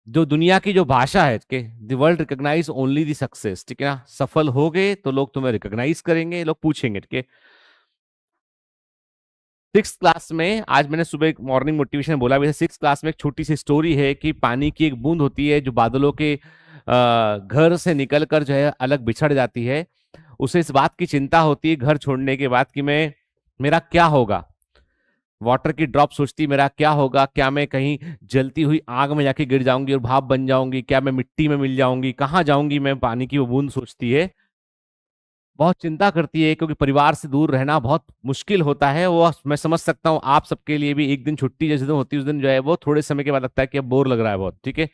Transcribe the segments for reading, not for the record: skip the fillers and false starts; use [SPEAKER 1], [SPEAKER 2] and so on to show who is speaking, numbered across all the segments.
[SPEAKER 1] जो दुनिया की जो भाषा है कि the world recognise only the success, ठीक है ना। सफल हो गए तो लोग तुम्हें रिकॉग्नाइज करेंगे, लोग पूछेंगे, ठीक है। 6th क्लास में, आज मैंने सुबह एक मॉर्निंग मोटिवेशन बोला भी था, 6th क्लास में एक छोटी सी स्टोरी है कि पानी की एक बूंद होती है जो बादलों के घर से निकलकर जो है अलग बिछड़ जाती है। उसे इस बात की चिंता होती है घर छोड़ने के बाद कि मैं, मेरा क्या होगा। वाटर की ड्रॉप सोचती मेरा क्या होगा, क्या मैं कहीं जलती हुई आग में जाके गिर जाऊंगी और भाप बन जाऊंगी, क्या मैं मिट्टी में मिल जाऊंगी, कहाँ जाऊंगी मैं, पानी की वो बूंद सोचती है। बहुत चिंता करती है क्योंकि परिवार से दूर रहना बहुत मुश्किल होता है। वो मैं समझ सकता हूँ, आप सबके लिए भी एक दिन छुट्टी जिस दिन होती है उस दिन जो है वो थोड़े समय के बाद लगता है कि अब बोर लग रहा है बहुत, ठीक है।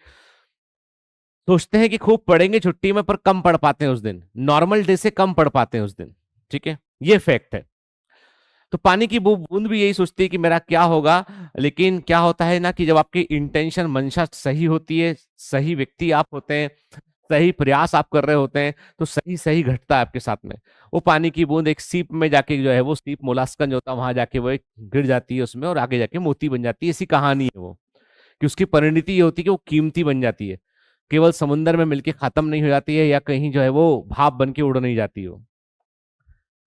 [SPEAKER 1] सोचते हैं कि खूब पढ़ेंगे छुट्टी में, पर कम पढ़ पाते हैं उस दिन, नॉर्मल डे से कम पढ़ पाते हैं उस दिन, ठीक है। ये फैक्ट है। तो पानी की बूंद भी यही सोचती है कि मेरा क्या होगा। लेकिन क्या होता है ना कि जब आपकी इंटेंशन मंशा सही होती है, सही व्यक्ति आप होते हैं, सही प्रयास आप कर रहे होते हैं, तो सही सही घटता है आपके साथ में। वो पानी की बूंद एक सीप में जाके जो है, वो सीप मोलास्कन जो होता है वहां जाके वो एक गिर जाती है उसमें और आगे जाके मोती बन जाती है। ऐसी कहानी है वो, कि उसकी परिणति ये होती है कि वो कीमती बन जाती है, केवल समुन्द्र में मिलके खत्म नहीं हो जाती है या कहीं जो है वो भाप बन के उड़ नहीं जाती हो।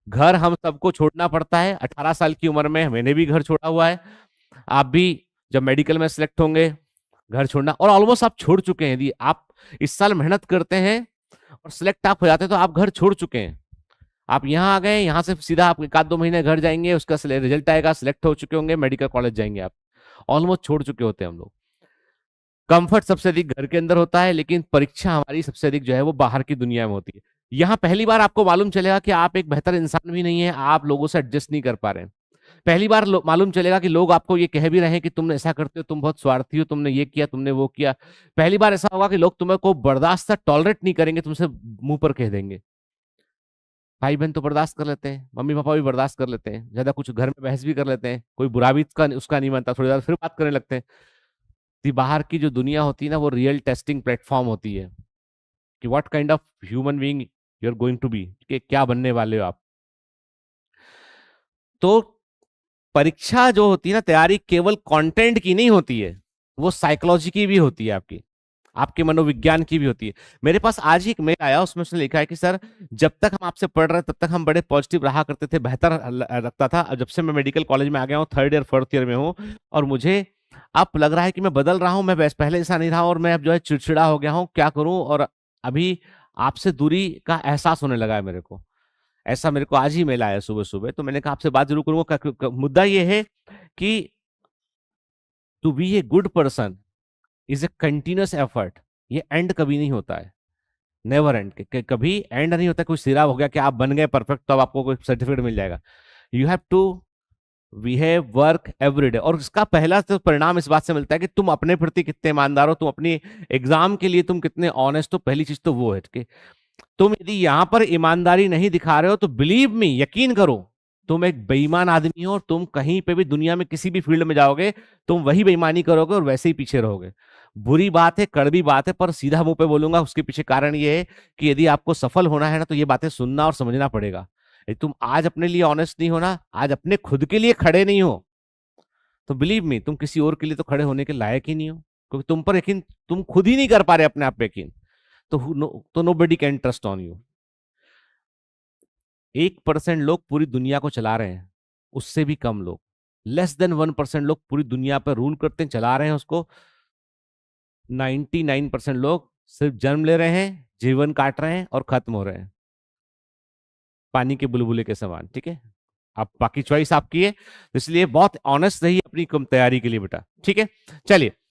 [SPEAKER 1] घर हम सबको छोड़ना पड़ता है। 18 साल की उम्र में मैंने भी घर छोड़ा हुआ है। आप भी जब मेडिकल में सिलेक्ट होंगे, घर छोड़ना, और ऑलमोस्ट आप छोड़ चुके हैं। यदि आप इस साल मेहनत करते हैं और सिलेक्ट आप हो जाते हैं तो आप घर छोड़ चुके हैं। आप यहाँ आ गए, यहाँ से सीधा आप 1 आध 2 महीने घर जाएंगे, उसका रिजल्ट आएगा, सिलेक्ट हो चुके होंगे, मेडिकल कॉलेज जाएंगे आप। ऑलमोस्ट छोड़ चुके होते हैं हम लोग। कंफर्ट सबसे अधिक घर के अंदर होता है, लेकिन परीक्षा हमारी सबसे अधिक जो है वो बाहर की दुनिया में होती है। यहाँ पहली बार आपको मालूम चलेगा कि आप एक बेहतर इंसान भी नहीं है, आप लोगों से एडजस्ट नहीं कर पा रहे हैं। पहली बार मालूम चलेगा कि लोग आपको ये कह भी रहे हैं कि तुम ऐसा करते हो, तुम बहुत स्वार्थी हो, तुमने ये किया, तुमने वो किया। पहली बार ऐसा होगा कि लोग तुम्हें को बर्दाश्त से टॉलरेट नहीं करेंगे, तुमसे मुंह पर कह देंगे। भाई बहन तो बर्दाश्त कर लेते हैं, मम्मी पापा भी बर्दाश्त कर लेते हैं, ज्यादा कुछ घर में बहस भी कर लेते हैं, कोई बुरा भी उसका नहीं मानता, थोड़ी देर फिर बात करने लगते हैं। तो बाहर की जो दुनिया होती है ना, वो रियल टेस्टिंग प्लेटफॉर्म होती है कि what kind of human being you are going to be, कि क्या बनने वाले हो आप। तो परीक्षा जो होती है ना, तैयारी केवल कंटेंट की नहीं होती है, वो साइकोलॉजी की भी होती है, आपकी आपके मनोविज्ञान की भी होती है। मेरे पास आज ही एक मेल आया, उसमें उसने लिखा है कि सर, जब तक हम आपसे पढ़ रहे तब तक हम बड़े पॉजिटिव रहा करते थे, बेहतर लगता था। जब से मैं मेडिकल कॉलेज में आ गया हूँ, 3rd ईयर 4th ईयर में हूँ, और मुझे अब लग रहा है कि मैं बदल रहा हूँ, मैं पहले ऐसा नहीं रहा और मैं अब जो है चिड़चिड़ा हो गया हूँ, क्या करूं। और अभी आपसे दूरी का एहसास होने लगा है मेरे को। ऐसा मेरे को आज ही मेल आया सुबह सुबह, तो मैंने कहा आपसे बात जरूर करूंगा। मुद्दा ये है कि to be a good person is a continuous effort. ये एंड कभी नहीं होता है, नेवर एंड, कभी एंड नहीं होता। कोई सिरा हो गया कि आप बन गए परफेक्ट तो अब आपको कोई सर्टिफिकेट मिल जाएगा। You have to behave work every day. और इसका पहला तो परिणाम इस बात से मिलता है कि तुम अपने प्रति कितने ईमानदार हो, तुम अपनी एग्जाम के लिए तुम कितने ऑनेस्ट हो। पहली चीज तो वो है कि तुम यदि यहां पर ईमानदारी नहीं दिखा रहे हो तो बिलीव मी, यकीन करो, तुम एक बेईमान आदमी हो। और तुम कहीं पे भी दुनिया में किसी भी फील्ड में जाओगे, तुम वही बेईमानी करोगे और वैसे ही पीछे रहोगे। बुरी बात है, कड़वी बात है, पर सीधा मुंह पे बोलूंगा, उसके पीछे कारण ये है कि यदि आपको सफल होना है ना, तो ये बातें सुनना और समझना पड़ेगा। यदि तुम आज अपने लिए ऑनेस्ट नहीं हो ना, आज अपने खुद के लिए खड़े नहीं हो, तो बिलीव मी, तुम किसी और के लिए तो खड़े होने के लायक ही नहीं हो। क्योंकि तुम पर यकीन तुम खुद ही नहीं कर पा रहे अपने आप पे यकीन, तो nobody can trust on you. 1% लोग पूरी दुनिया को चला रहे हैं, उससे भी कम लोग, less than 1% लोग पूरी दुनिया पर रूल करते हैं, चला रहे हैं उसको। 99% लोग सिर्फ जन्म ले रहे हैं, जीवन काट रहे हैं और खत्म हो रहे हैं, पानी के बुलबुले के समान, ठीक है। आप बाकी चॉइस आपकी है, इसलिए बहुत ऑनेस्ट रहिए अपनी कम तैयारी के लिए बेटा, ठीक है। चलिए।